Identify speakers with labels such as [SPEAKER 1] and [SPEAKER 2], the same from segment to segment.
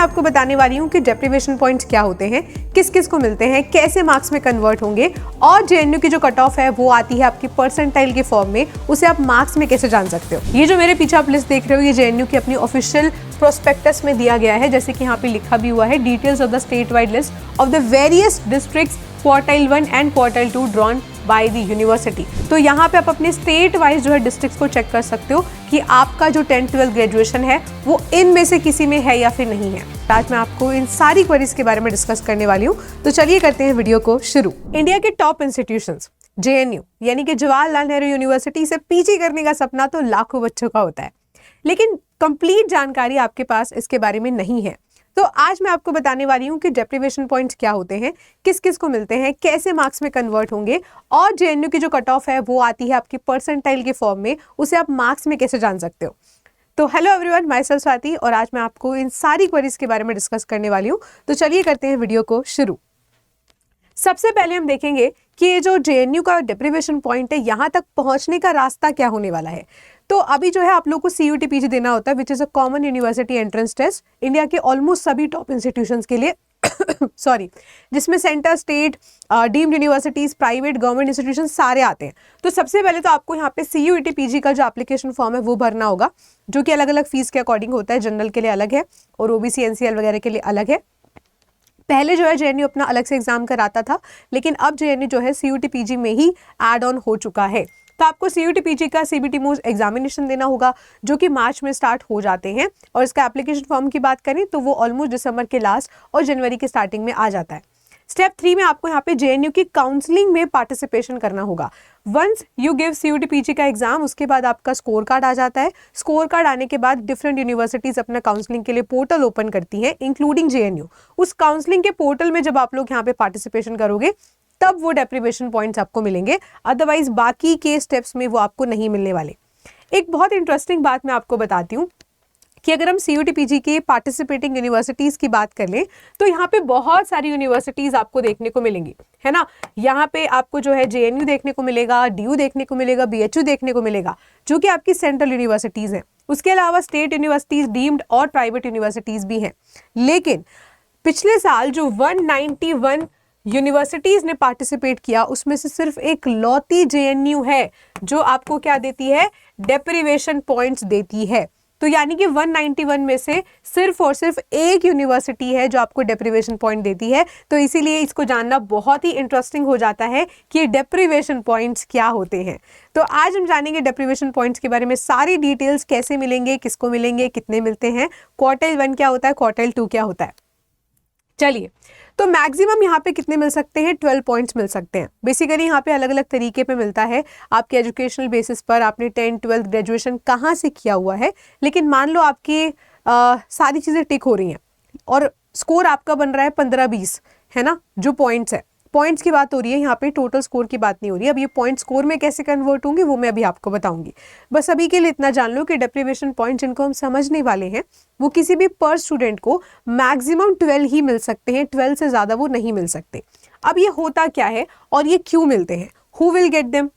[SPEAKER 1] मैं आपको बताने वाली हूँ कि डेप्रिवेशन पॉइंट्स क्या होते हैं, किस किस को मिलते हैं, कैसे मार्क्स में कन्वर्ट होंगे और जेएनयू की जो कट ऑफ है वो आती है आपकी परसेंटाइल के फॉर्म में, उसे आप मार्क्स में कैसे जान सकते हो। ये जो मेरे पीछे आप लिस्ट देख रहे हो ये जेएनयू की अपनी ऑफिशियल प्रोस्पेक्टस में दिया गया है, जैसे कि यहाँ पे लिखा भी हुआ है details of the state wide list of the various districts quartile 1 and quartile 2 drawn by the university. तो यहाँ पे आप अपने स्टेट वाइज जो है डिस्ट्रिक्ट्स को चेक कर सकते हो कि आपका जो 10-12 ग्रेजुएशन है वो इनमें से किसी में है या फिर नहीं है। आज मैं आपको इन सारी क्वेरीज के बारे में डिस्कस करने वाली हूँ, तो चलिए करते हैं वीडियो को शुरू। इंडिया के टॉप इंस्टीट्यूशंस जेएनयू यानी कि जवाहरलाल नेहरू यूनिवर्सिटी से पीजी करने का सपना तो लाखों बच्चों का होता है, लेकिन कंप्लीट जानकारी आपके पास इसके बारे में नहीं है। तो आज मैं आपको बताने वाली हूँ कि डेप्रिवेशन पॉइंट्स क्या होते हैं, किस किस को मिलते हैं, कैसे मार्क्स में कन्वर्ट होंगे और जेएनयू की जो कट ऑफ है वो आती है आपकी परसेंटाइल के फॉर्म में, उसे आप मार्क्स में कैसे जान सकते हो। तो hello everyone, my self Swati और आज मैं आपको इन सारी क्वेरीज के बारे में डिस्कस करने वाली हूँ। तो चलिए करते हैं वीडियो को शुरू। सबसे पहले हम देखेंगे कि ये जो जेएनयू का डेप्रिवेशन पॉइंट है यहाँ तक पहुँचने का रास्ता क्या होने वाला है। तो अभी जो है आप लोग को सीयूटी पीजी देना होता है, which is a common university entrance test India के ऑलमोस्ट सभी टॉप इंस्टीट्यूशंस के लिए सॉरी, जिसमें center, state, deemed universities, private, government institution सारे आते हैं। तो सबसे पहले तो आपको यहाँ पे सीयूटी पीजी का जो एप्लीकेशन फॉर्म है वो भरना होगा, जो कि अलग अलग फीस के अकॉर्डिंग होता है। जनरल के लिए अलग है और ओबीसी एनसीएल वगैरह के लिए अलग है। पहले जो है जेएनयू अपना अलग से एग्जाम कराता था, लेकिन अब जेएनयू जो है सीयूटी पीजी में ही एड ऑन हो चुका है। तो आपको सीयूटी पीजी का सीबीटी मूव्स एग्जामिनेशन देना होगा, जो कि मार्च में स्टार्ट हो जाते हैं। और इसका एप्लीकेशन फॉर्म की बात करें तो वो ऑलमोस्ट दिसंबर के लास्ट और जनवरी के स्टार्टिंग में आ जाता है। स्टेप 3 में आपको यहाँ पे जेएनयू की काउंसलिंग में पार्टिसिपेशन करना होगा। Once you give CUET PG का एग्जाम, उसके बाद आपका स्कोर कार्ड आ जाता है। स्कोर कार्ड आने के बाद डिफरेंट यूनिवर्सिटीज अपना काउंसलिंग के लिए पोर्टल ओपन करती हैं, इंक्लूडिंग जेएनयू। उस काउंसलिंग के पोर्टल में जब आप लोग यहाँ पे पार्टिसिपेशन करोगे तब वो डेप्रिवेशन पॉइंट्स आपको मिलेंगे, अदरवाइज बाकी के स्टेप्स में वो आपको नहीं मिलने वाले। एक बहुत इंटरेस्टिंग बात मैं आपको बताती हूँ कि अगर हम सीयूटी पीजी के पार्टिसिपेटिंग यूनिवर्सिटीज की बात कर लें तो यहाँ पे बहुत सारी यूनिवर्सिटीज आपको देखने को मिलेंगी, है ना। यहाँ पे आपको जो है जेएनयू देखने को मिलेगा, डीयू देखने को मिलेगा, बीएचयू देखने को मिलेगा, जो कि आपकी सेंट्रल यूनिवर्सिटीज हैं। उसके अलावा स्टेट यूनिवर्सिटीज, डीम्ड और प्राइवेट यूनिवर्सिटीज भी हैं। लेकिन पिछले साल जो 191 यूनिवर्सिटीज ने पार्टिसिपेट किया, उसमें से सिर्फ एक लौती जेएनयू है जो आपको क्या देती है, डेप्रिवेशन पॉइंट्स देती है। तो यानी कि 191 में से सिर्फ और सिर्फ एक यूनिवर्सिटी है जो आपको डेप्रिवेशन पॉइंट देती है। तो इसीलिए इसको जानना बहुत ही इंटरेस्टिंग हो जाता है कि डेप्रिवेशन पॉइंट्स क्या होते हैं। तो आज हम जानेंगे डेप्रिवेशन पॉइंट्स के बारे में, सारी डिटेल्स, कैसे मिलेंगे, किसको मिलेंगे, कितने मिलते हैं, क्वार्टाइल 1 क्या होता है, क्वार्टाइल 2 क्या होता है। चलिए, तो मैक्सिमम यहाँ पे कितने मिल सकते हैं, 12 पॉइंट्स मिल सकते हैं। बेसिकली यहाँ पे अलग अलग तरीके पे मिलता है, आपके एजुकेशनल बेसिस पर, आपने 10-12 ग्रेजुएशन कहाँ से किया हुआ है। लेकिन मान लो आपकी सारी चीज़ें टिक हो रही हैं और स्कोर आपका बन रहा है 15-20, है ना, जो पॉइंट्स है। पॉइंट्स की बात हो रही है यहाँ पे, टोटल स्कोर की बात नहीं हो रही है। अब ये पॉइंट स्कोर में कैसे कन्वर्ट होंगे वो मैं अभी आपको बताऊंगी। बस अभी के लिए इतना जान लो कि डेप्रिवेशन पॉइंट जिनको हम समझने वाले हैं वो किसी भी पर स्टूडेंट को मैक्सिमम 12 ही मिल सकते हैं, 12 से ज़्यादा वो नहीं मिल सकते। अब ये होता क्या है और ये क्यों मिलते हैं, हु विल गेट देम।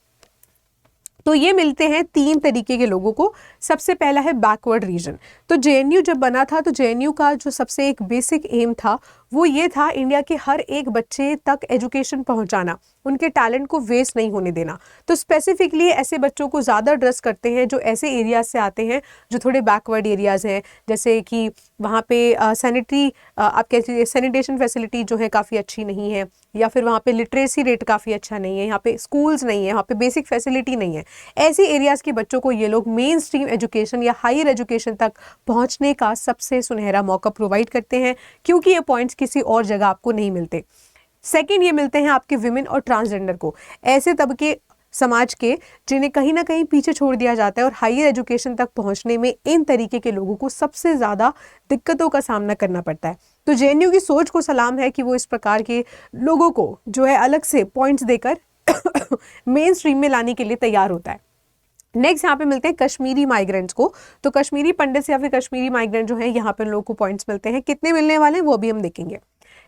[SPEAKER 1] तो ये मिलते हैं 3 तरीके के लोगों को। सबसे पहला है बैकवर्ड रीजन। तो जेएनयू जब बना था तो जेएनयू का जो सबसे एक बेसिक एम था वो ये था, इंडिया के हर एक बच्चे तक एजुकेशन पहुंचाना, उनके टैलेंट को वेस्ट नहीं होने देना। तो स्पेसिफिकली ऐसे बच्चों को ज़्यादा एड्रेस करते हैं जो ऐसे एरियाज से आते हैं जो थोड़े बैकवर्ड एरियाज हैं, जैसे कि वहाँ पे सैनिटरी, आप कह लीजिए सैनिटेशन फैसिलिटी जो है काफ़ी अच्छी नहीं है, या फिर वहाँ पे लिटरेसी रेट काफ़ी अच्छा नहीं है, यहाँ पे स्कूल्स नहीं है, वहाँ पे बेसिक फैसिलिटी नहीं है। ऐसे एरियाज़ के बच्चों को ये लोग मेन स्ट्रीम एजुकेशन या हायर एजुकेशन तक पहुँचने का सबसे सुनहरा मौका प्रोवाइड करते हैं, क्योंकि ये पॉइंट्स किसी और जगह आपको नहीं मिलते। सेकंड, ये मिलते हैं आपके विमेन और ट्रांसजेंडर को, ऐसे तबके समाज के जिन्हें कहीं ना कहीं पीछे छोड़ दिया जाता है और हायर एजुकेशन तक पहुंचने में इन तरीके के लोगों को सबसे ज़्यादा दिक्कतों का सामना करना पड़ता है। तो जेएनयू की सोच को सलाम है कि वो इस प्रकार के लोगों को जो है अलग से पॉइंट्स देकर मेन स्ट्रीम में लाने के लिए तैयार होता है। नेक्स्ट यहाँ पे मिलते हैं कश्मीरी माइग्रेंट्स को। तो कश्मीरी पंडित या फिर कश्मीरी माइग्रेंट जो है यहाँ पे लोगों को पॉइंट्स मिलते हैं, कितने मिलने वाले हैं वो भी हम देखेंगे।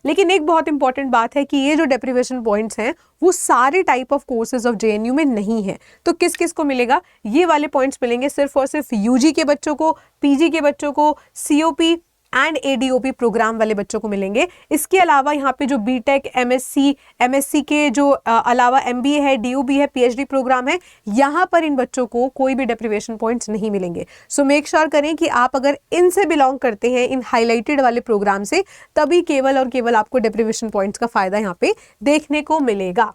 [SPEAKER 1] लेकिन एक बहुत इंपॉर्टेंट बात है कि ये जो डेप्रिवेशन पॉइंट्स हैं वो सारे type of courses of JNU में नहीं है। तो किस किस को मिलेगा, ये वाले पॉइंट्स मिलेंगे सिर्फ और सिर्फ यूजी के बच्चों को, पीजी के बच्चों को, सीओपी एंड ADOP प्रोग्राम वाले बच्चों को मिलेंगे। इसके अलावा यहाँ पे जो BTech, MSc के जो अलावा MBA है, DOB है, PhD प्रोग्राम है, यहाँ पर इन बच्चों को कोई भी डेप्रीवेशन पॉइंट्स नहीं मिलेंगे। सो मेक श्योर करें कि आप अगर इनसे बिलोंग करते हैं, इन हाईलाइटेड वाले प्रोग्राम से, तभी केवल और केवल आपको डेप्रीवेशन पॉइंट्स का फायदा यहाँ पे देखने को मिलेगा।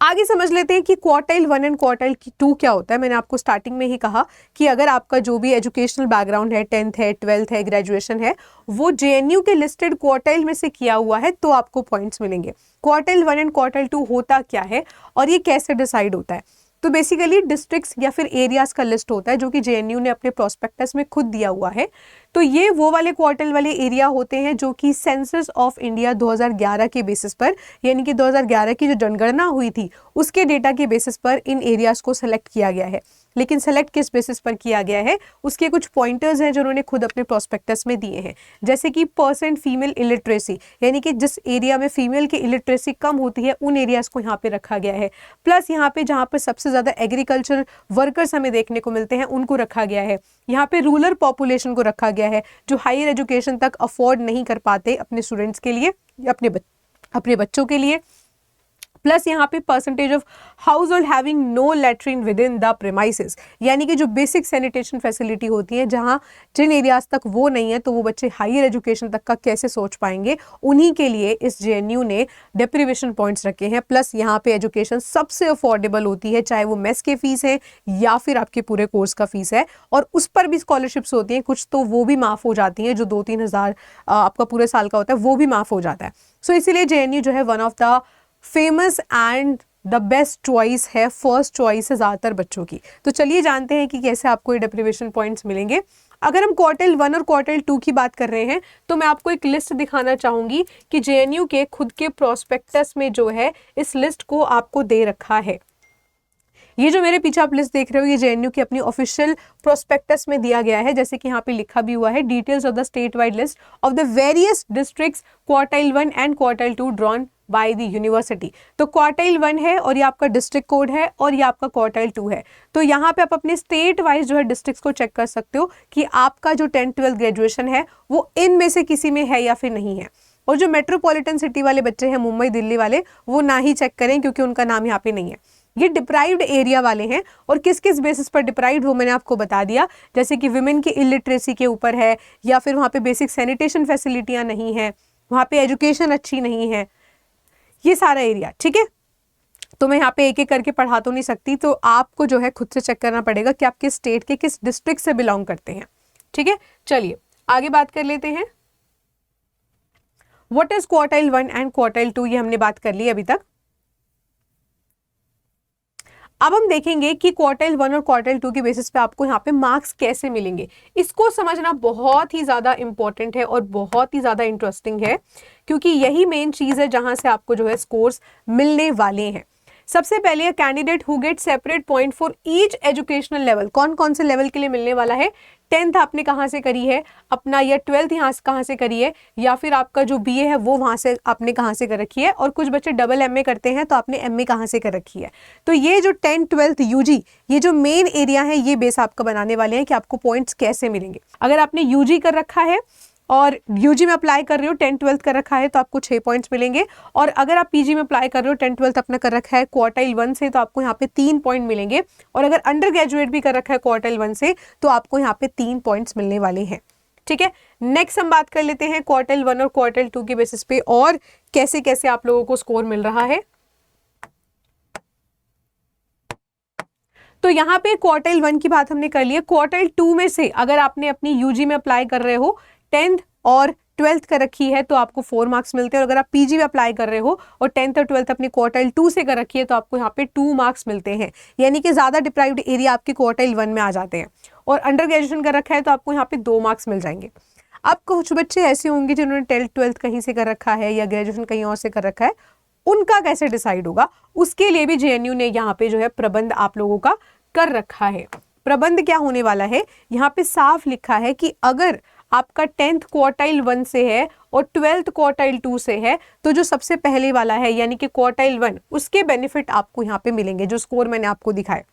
[SPEAKER 1] आगे समझ लेते हैं कि क्वार्टाइल 1 एंड क्वार्टाइल 2 क्या होता है। मैंने आपको स्टार्टिंग में ही कहा कि अगर आपका जो भी एजुकेशनल बैकग्राउंड है, 10th है, 12th है, ग्रेजुएशन है, वो JNU के लिस्टेड क्वार्टाइल में से किया हुआ है तो आपको पॉइंट्स मिलेंगे। क्वार्टाइल 1 एंड क्वार्टाइल 2 होता क्या है और ये कैसे डिसाइड होता है? तो बेसिकली डिस्ट्रिक्ट्स या फिर एरियाज का लिस्ट होता है जो कि JNU ने अपने प्रोस्पेक्टस में खुद दिया हुआ है। तो ये वो वाले क्वार्टाइल वाले एरिया होते हैं जो कि सेंसस ऑफ इंडिया 2011 के बेसिस पर, यानी कि 2011 की जो जनगणना हुई थी उसके डेटा के बेसिस पर इन एरियाज को सेलेक्ट किया गया है। लेकिन सेलेक्ट किस बेसिस पर किया गया है, उसके कुछ पॉइंटर्स हैं जो उन्होंने खुद अपने प्रोस्पेक्टस में दिए हैं, जैसे कि % फीमेल इलिटरेसी, यानी कि जिस एरिया में फीमेल की इलिटरेसी कम होती है उन एरियाज को यहाँ पे रखा गया है। प्लस यहाँ पे जहाँ पर सबसे ज़्यादा एग्रीकल्चर वर्कर्स हमें देखने को मिलते हैं उनको रखा गया है। यहाँ पे रूरल पॉपुलेशन को रखा गया है जो हायर एजुकेशन तक अफोर्ड नहीं कर पाते अपने स्टूडेंट्स के लिए, अपने बच्चों के लिए। प्लस यहाँ पे percentage of household having no latrine within the premises, यानी कि जो बेसिक सैनिटेशन फैसिलिटी होती है जहाँ जिन एरियाज तक वो नहीं है तो वो बच्चे हायर एजुकेशन तक का कैसे सोच पाएंगे, उन्हीं के लिए इस JNU ने डेप्रीवेशन पॉइंट्स रखे हैं। प्लस यहाँ पे एजुकेशन सबसे अफोर्डेबल होती है, चाहे वो मेस के फीस है या फिर आपके पूरे कोर्स का फीस है, और उस पर भी स्कॉलरशिप्स होती हैं, कुछ तो वो भी माफ़ हो जाती हैं, जो 2-3 हज़ार आपका पूरे साल का होता है वो भी माफ़ हो जाता है। सो इसीलिए JNU जो है one of the famous and the best choice है, फर्स्ट चॉइस है ज़्यादातर बच्चों की। तो चलिए जानते हैं कि कैसे आपको ये डेप्रीवेशन पॉइंट्स मिलेंगे। अगर हम क्वार्टाइल 1 और क्वार्टाइल 2 की बात कर रहे हैं तो मैं आपको एक लिस्ट दिखाना चाहूँगी कि JNU के खुद के प्रोस्पेक्टस में जो है इस लिस्ट को आपको दे रखा है। ये जो मेरे पीछे आप लिस्ट देख रहे हो ये JNU की अपनी ऑफिशियल प्रोस्पेक्टस में दिया गया है, जैसे कि यहाँ पे लिखा भी हुआ है, details of the state wide list of the various districts quartile 1 and quartile 2 drawn by the university. तो क्वार्टाइल 1 है और ये आपका डिस्ट्रिक्ट कोड है और ये आपका क्वार्टाइल 2 है। तो यहाँ पे आप अपने स्टेट वाइज जो है डिस्ट्रिक्ट्स को चेक कर सकते हो कि आपका जो 10th 12th ग्रेजुएशन है वो इनमें से किसी में है या फिर नहीं है। और जो मेट्रोपॉलिटन सिटी वाले बच्चे हैं, मुंबई दिल्ली वाले, वो ना ही चेक करें क्योंकि उनका नाम यहाँ पे नहीं है। ये डिप्राइव्ड एरिया वाले हैं और किस किस बेसिस पर डिप्राइव्ड वो मैंने आपको बता दिया, जैसे कि विमेन की इलिटरेसी के ऊपर है, या फिर वहाँ पे बेसिक सैनिटेशन फैसिलिटियाँ नहीं है, वहाँ पे एजुकेशन अच्छी नहीं है, ये सारा एरिया। ठीक है, तो मैं यहाँ पे एक एक करके पढ़ा तो नहीं सकती, तो आपको जो है खुद से चेक करना पड़ेगा कि आप किस स्टेट के किस डिस्ट्रिक्ट से बिलोंग करते हैं। ठीक है, चलिए आगे बात कर लेते हैं। What is quartile 1 and quartile 2, ये हमने बात कर ली अभी तक। अब हम देखेंगे कि क्वार्टाइल 1 और क्वार्टाइल 2 के बेसिस पे आपको यहाँ पे मार्क्स कैसे मिलेंगे। इसको समझना बहुत ही ज़्यादा इंपॉर्टेंट है और बहुत ही ज़्यादा इंटरेस्टिंग है, क्योंकि यही मेन चीज़ है जहाँ से आपको जो है स्कोर्स मिलने वाले हैं। सबसे पहले candidate who get separate point for each educational level, कौन कौन से लेवल के लिए मिलने वाला है। 10th आपने कहाँ से करी है अपना, या 12th यहाँ से कहाँ से करी है, या फिर आपका जो BA है वो वहाँ से आपने कहाँ से कर रखी है, और कुछ बच्चे डबल MA करते हैं तो आपने MA कहाँ से कर रखी है। तो ये जो 10th 12th UG, ये जो मेन एरिया है, ये बेस आपका बनाने वाले हैं कि आपको पॉइंट्स कैसे मिलेंगे। अगर आपने UG कर रखा है और UG में अप्लाई कर रहे हो, 10th 12th कर रखा है तो आपको 6 पॉइंट्स मिलेंगे, और अगर आप PG में अप्लाई कर रहे हो, 10th 12th अपना कर रखा है क्वार्टाइल 1 से, तो आपको यहाँ पे 3 पॉइंट मिलेंगे, और अगर अंडर ग्रेजुएट भी कर रखा है क्वार्टाइल 1 से तो आपको यहाँ पे 3 पॉइंट्स मिलने वाले हैं। ठीक है, नेक्स्ट हम बात कर लेते हैं क्वार्टाइल 1 और क्वार्टाइल 2 के बेसिस पे और कैसे कैसे आप लोगों को स्कोर मिल रहा है। तो यहाँ पे क्वार्टाइल 1 की बात हमने कर ली है। क्वार्टाइल 2 में से अगर आपने अपनी UG में अप्लाई कर रहे हो, 10th और 12th कर रखी है तो आपको 4 मार्क्स मिलते हैं, और अगर आप PG में अप्लाई कर रहे हो और 10th और 12th अपनी क्वार्टाइल 2 से कर रखी है तो आपको यहाँ पे 2 मार्क्स मिलते हैं, यानी कि ज़्यादा डिप्राइव्ड एरिया आपके क्वार्टाइल 1 में आ जाते हैं। और अंडर ग्रेजुएशन कर रखा है तो आपको यहाँ पे 2 मार्क्स मिल जाएंगे। अब कुछ बच्चे ऐसे होंगे जिन्होंने 10th 12th कहीं से कर रखा है या ग्रेजुएशन कहीं और से कर रखा है, उनका कैसे डिसाइड होगा, उसके लिए भी JNU ने यहाँ पे जो है प्रबंध आप लोगों का कर रखा है। प्रबंध क्या होने वाला है, यहाँ पे साफ लिखा है कि अगर आपका 10th क्वार्टाइल 1 से है और 12th क्वार्टाइल 2 से है तो जो सबसे पहले वाला है यानी कि क्वार्टाइल 1, उसके बेनिफिट आपको यहाँ पे मिलेंगे, जो स्कोर मैंने आपको दिखाए।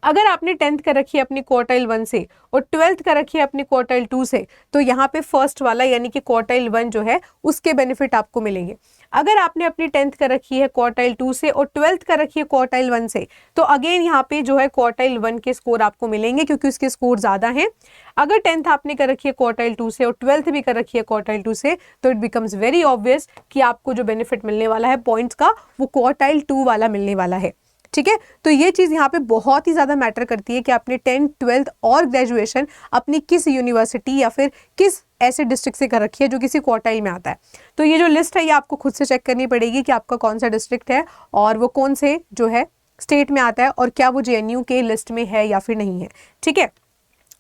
[SPEAKER 1] अगर आपने 10th कर रखी है अपनी क्वार्टाइल 1 से और 12th कर रखी है अपनी क्वार्टाइल 2 से, तो यहाँ पे फर्स्ट वाला यानी कि क्वार्टाइल 1 जो है उसके बेनिफिट आपको मिलेंगे। अगर आपने अपनी 10th कर रखी है क्वार्टाइल 2 से और 12th कर रखी है क्वार्टाइल 1 से, तो अगेन यहाँ पे जो है क्वार्टाइल 1 के स्कोर आपको मिलेंगे क्योंकि उसके स्कोर ज्यादा हैं। अगर 10th आपने कर रखी है क्वार्टाइल 2 से और 12th भी कर रखी है क्वार्टाइल 2 से, तो इट बिकम्स वेरी ऑब्वियस कि आपको जो बेनिफिट मिलने वाला है पॉइंट्स का वो क्वार्टाइल 2 वाला मिलने वाला है। ठीक है, तो ये चीज यहाँ पे बहुत ही ज्यादा मैटर करती है कि आपने 10th 12th और ग्रेजुएशन अपनी किस यूनिवर्सिटी या फिर किस ऐसे डिस्ट्रिक्ट से कर रखी है जो किसी क्वार्टाइल में आता है। तो ये जो लिस्ट है ये आपको खुद से चेक करनी पड़ेगी कि आपका कौन सा डिस्ट्रिक्ट है और वो कौन से जो है स्टेट में आता है और क्या वो जेएनयू के लिस्ट में है या फिर नहीं है। ठीक है,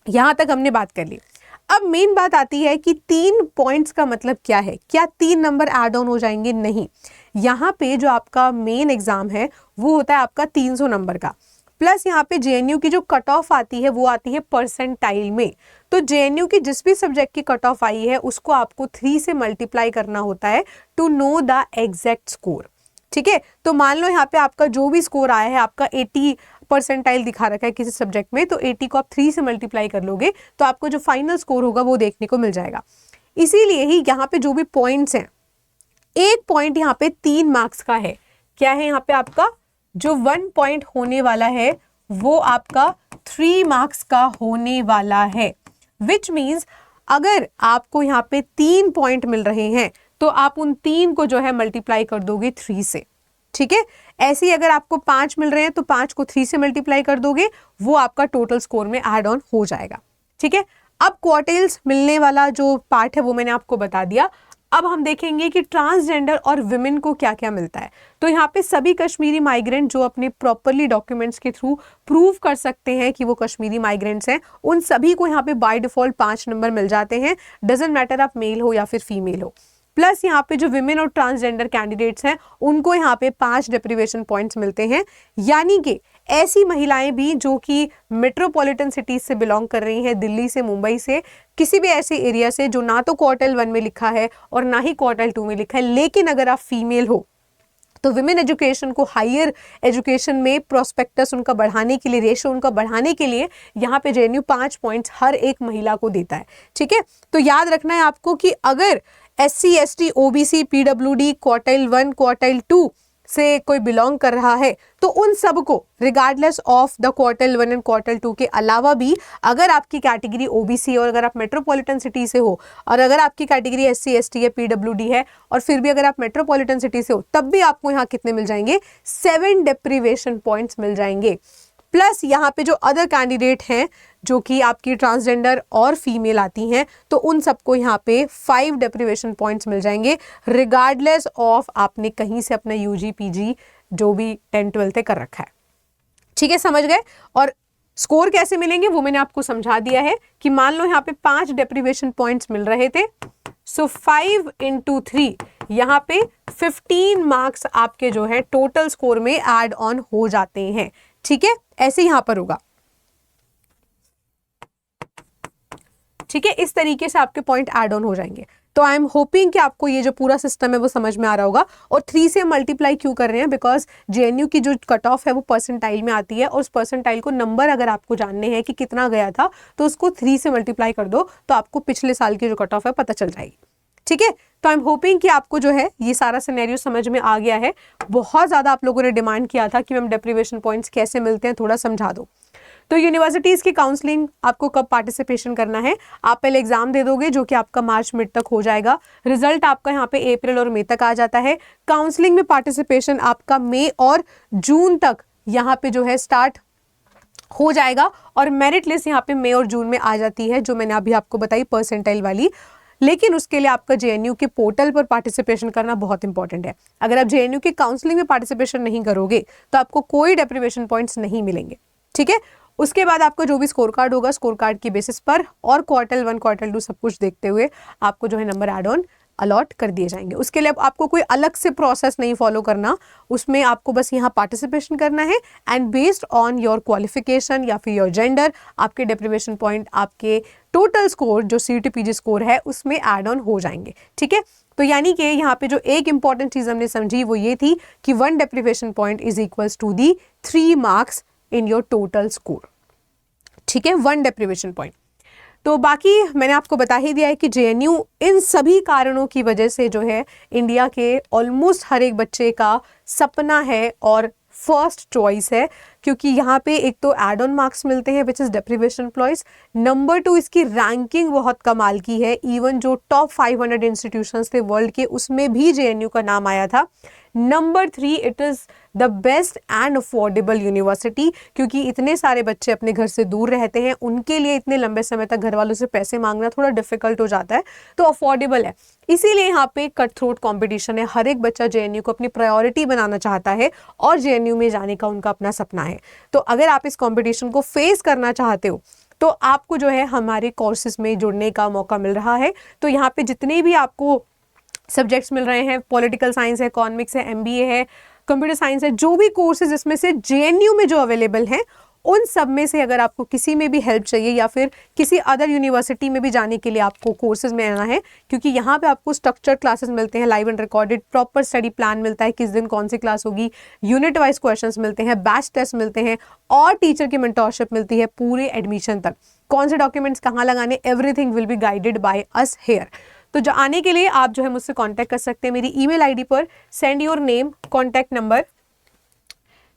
[SPEAKER 1] यहां तक हमने बात कर ली। अब मेन बात आती है कि 3 पॉइंट्स का मतलब क्या है, क्या 3 नंबर ऐड ऑन हो जाएंगे? नहीं, यहाँ पे जो आपका मेन एग्जाम है वो होता है आपका 300 नंबर का, प्लस यहाँ पे जेएनयू की जो कट ऑफ आती है वो आती है परसेंटाइल में। तो जेएनयू की जिस भी सब्जेक्ट की कट ऑफ आई है उसको आपको 3 से मल्टीप्लाई करना होता है to know the exact score. ठीक है, तो मान लो यहाँ पे आपका जो भी स्कोर आया है, आपका 80 परसेंटाइल दिखा रखा है किसी सब्जेक्ट में, तो 80 को आप 3 से मल्टीप्लाई कर लोगे तो आपको जो फाइनल स्कोर होगा वो देखने को मिल जाएगा। इसीलिए ही यहाँ पे जो भी पॉइंट्स हैं, एक पॉइंट यहाँ पे 3 मार्क्स का है। क्या है यहाँ पे आपका जो 1 पॉइंट होने वाला है वो आपका 3 मार्क्स का होने वाला है, विच मीन्स अगर आपको यहाँ पे 3 पॉइंट मिल रहे हैं तो आप उन 3 को जो है मल्टीप्लाई कर दोगे 3 से। ठीक है, ऐसे ही अगर आपको 5 मिल रहे हैं तो 5 को 3 से मल्टीप्लाई कर दोगे, वो आपका टोटल स्कोर में ऐड ऑन हो जाएगा। ठीक है, अब क्वार्टाइल्स मिलने वाला जो पार्ट है वो मैंने आपको बता दिया। अब हम देखेंगे कि ट्रांसजेंडर और विमेन को क्या क्या मिलता है। तो यहाँ पे सभी कश्मीरी माइग्रेंट जो अपने प्रॉपरली डॉक्यूमेंट्स के थ्रू प्रूव कर सकते हैं कि वो कश्मीरी माइग्रेंट्स हैं, उन सभी को यहाँ पे बाय डिफॉल्ट 5 नंबर मिल जाते हैं, डजंट मैटर आप मेल हो या फिर फीमेल हो। प्लस यहाँ पे जो विमेन और ट्रांसजेंडर कैंडिडेट्स हैं उनको यहाँ पे 5 डेप्रिवेशन पॉइंट्स मिलते हैं, यानी कि ऐसी महिलाएं भी जो कि मेट्रोपॉलिटन सिटीज से बिलोंग कर रही हैं, दिल्ली से, मुंबई से, किसी भी ऐसे एरिया से जो ना तो क्वार्टाइल 1 में लिखा है और ना ही क्वार्टाइल 2 में लिखा है, लेकिन अगर आप फीमेल हो तो विमेन एजुकेशन को हायर एजुकेशन में प्रोस्पेक्टस उनका बढ़ाने के लिए, रेशो उनका बढ़ाने के लिए यहाँ पे जेएनयू 5 पॉइंट्स हर एक महिला को देता है। ठीक है, तो याद रखना है आपको कि अगर SC ST OBC PWD quartile 1 quartile 2 से कोई बिलोंग कर रहा है तो उन सबको regardless of the quartile 1 and quartile 2 के अलावा भी, अगर आपकी कैटेगरी OBC और अगर आप मेट्रोपॉलिटन सिटी से हो और अगर आपकी कैटेगरी SC ST या PWD है और फिर भी अगर आप मेट्रोपॉलिटन सिटी से हो, तब भी आपको यहाँ कितने मिल जाएंगे? 7 डेप्रिवेशन पॉइंट्स मिल जाएंगे। प्लस यहाँ पे जो अदर कैंडिडेट हैं जो कि आपकी ट्रांसजेंडर और फीमेल आती हैं, तो उन सबको यहाँ पे 5 डेप्रिवेशन पॉइंट्स मिल जाएंगे रिगार्डलेस ऑफ आपने कहीं से अपना UG PG जो भी 10th 12th कर रखा है। ठीक है, समझ गए? और स्कोर कैसे मिलेंगे वो मैंने आपको समझा दिया है कि मान लो यहाँ पे 5 डेप्रिवेशन पॉइंट्स मिल रहे थे, सो 5 into 3 यहाँ पे 15 मार्क्स आपके जो है टोटल स्कोर में ऐड ऑन हो जाते हैं। ठीक है, ऐसे यहां पर होगा। ठीक है, इस तरीके से आपके पॉइंट ऐड ऑन हो जाएंगे। तो आई एम होपिंग कि आपको ये जो पूरा सिस्टम है वो समझ में आ रहा होगा। और 3 से मल्टीप्लाई क्यों कर रहे हैं? बिकॉज जेएनयू की जो कट ऑफ है वो परसेंटाइल में आती है और उस परसेंटाइल को नंबर अगर आपको जानने हैं कि कितना गया था तो उसको 3 से मल्टीप्लाई कर दो तो आपको पिछले साल की जो कट ऑफ है पता चल जाएगी। ठीक है, तो आई एम होपिंग कि आपको जो है ये सारा सिनेरियो समझ में आ गया है। बहुत ज़्यादा आप लोगों ने डिमांड किया था कि मैम डेप्रिवेशन पॉइंट्स कैसे मिलते हैं, थोड़ा समझा दो। तो यूनिवर्सिटीज़ की काउंसलिंग आपको कब पार्टिसिपेशन करना है? आप पहले एग्जाम दे दोगे जो कि आपका मार्च मिड तक हो जाएगा। रिजल्ट आपका यहाँ पे अप्रैल और मई तक आ जाता है। काउंसलिंग में पार्टिसिपेशन आपका मई और जून तक यहाँ पे जो है स्टार्ट हो जाएगा और मेरिट लिस्ट यहाँ पे मई और जून में आ जाती है, जो मैंने अभी आपको बताई परसेंटाइल वाली। लेकिन उसके लिए आपका जेएनयू के पोर्टल पर पार्टिसिपेशन करना बहुत इंपॉर्टेंट है। अगर आप जेएनयू की काउंसलिंग में पार्टिसिपेशन नहीं करोगे तो आपको कोई डेप्रिवेशन पॉइंट्स नहीं मिलेंगे। ठीक है, उसके बाद आपका जो भी स्कोर कार्ड होगा, स्कोर कार्ड की बेसिस पर और क्वार्टाइल 1 क्वार्टाइल 2 सब कुछ देखते हुए आपको जो है नंबर एड ऑन अलॉट कर दिए जाएंगे। उसके लिए आपको कोई अलग से प्रोसेस नहीं फॉलो करना, उसमें आपको बस यहाँ पार्टिसिपेशन करना है and based on your qualification या फिर योर जेंडर आपके डेप्रिवेशन पॉइंट आपके टोटल स्कोर जो CUT-PG स्कोर है उसमें ऐड ऑन हो जाएंगे। ठीक है, तो यानी कि यहाँ पे जो एक इंपॉर्टेंट चीज हमने समझी वो ये थी कि 1 deprivation point is equals to the 3 marks in your total score. ठीक है, 1 डेप्रीवेशन पॉइंट। तो बाकी मैंने आपको बता ही दिया है कि जेएनयू इन सभी कारणों की वजह से जो है इंडिया के ऑलमोस्ट हर एक बच्चे का सपना है और फर्स्ट चॉइस है, क्योंकि यहाँ पे एक तो एड ऑन मार्क्स मिलते हैं which is deprivation points, number 2 इसकी रैंकिंग बहुत कमाल की है, इवन जो टॉप 500 इंस्टीट्यूशंस थे वर्ल्ड के उसमें भी जेएनयू का नाम आया था। Number 3 it is the best and affordable university, क्योंकि इतने सारे बच्चे अपने घर से दूर रहते हैं, उनके लिए इतने लंबे समय तक घर वालों से पैसे मांगना थोड़ा डिफिकल्ट हो जाता है, तो अफोर्डेबल है। इसीलिए यहाँ पे कट थ्रोट कॉम्पिटिशन है, हर एक बच्चा जेएनयू को अपनी प्रायोरिटी बनाना चाहता है और जेएनयू में जाने का उनका अपना सपना है। तो अगर आप इस कॉम्पिटिशन को फेस करना चाहते हो तो आपको जो है हमारे कोर्सेज में जुड़ने का मौका मिल रहा है। तो यहाँ पे जितने भी आपको सब्जेक्ट्स मिल रहे हैं, पॉलिटिकल साइंस है, इकोनॉमिक्स है, एमबीए है, कंप्यूटर साइंस है, जो भी कोर्सेज इसमें से जेएनयू में जो अवेलेबल हैं उन सब में से अगर आपको किसी में भी हेल्प चाहिए या फिर किसी अदर यूनिवर्सिटी में भी जाने के लिए आपको कोर्सेज में आना है, क्योंकि यहाँ पे आपको स्ट्रक्चर्ड क्लासेस मिलते हैं, live and recorded, proper study plan मिलता है, किस दिन कौन सी क्लास होगी, यूनिट वाइज क्वेश्चंस मिलते हैं, बैच टेस्ट मिलते हैं और टीचर की मेंटोरशिप मिलती है पूरे एडमिशन तक। कौन से डॉक्यूमेंट्स कहाँ लगाने, everything will be guided by us hair. तो जो आने के लिए आप जो है मुझसे कांटेक्ट कर सकते हैं मेरी ईमेल आईडी पर। Send your name, contact number,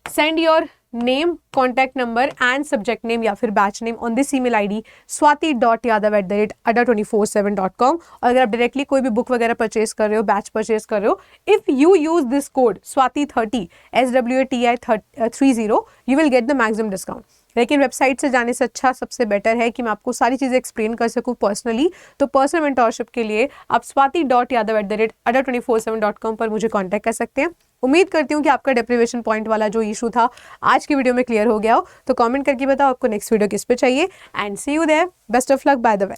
[SPEAKER 1] send your name, contact number and subject name या फिर batch name on this email ID swati.yadav@adda247.com। और अगर आप डायरेक्टली कोई भी बुक वगैरह परचेज कर रहे हो, बैच परचेज कर रहे हो, if you use this code swati30 SWATI30 you will get the maximum discount. लेकिन वेबसाइट से जाने से अच्छा सबसे बेटर है कि मैं आपको सारी चीज़ें एक्सप्लेन कर सकूँ पर्सनली। तो पर्सनल मेंटोरशिप के लिए आप swati.yadav@adda247.com पर मुझे कांटेक्ट कर सकते हैं। उम्मीद करती हूँ कि आपका डेप्रीवेशन पॉइंट वाला जो इशू था आज की वीडियो में क्लियर हो गया हो। तो कमेंट करके बताओ आपको नेक्स्ट वीडियो किस पे चाहिए, and see you there. Best of luck, by the way.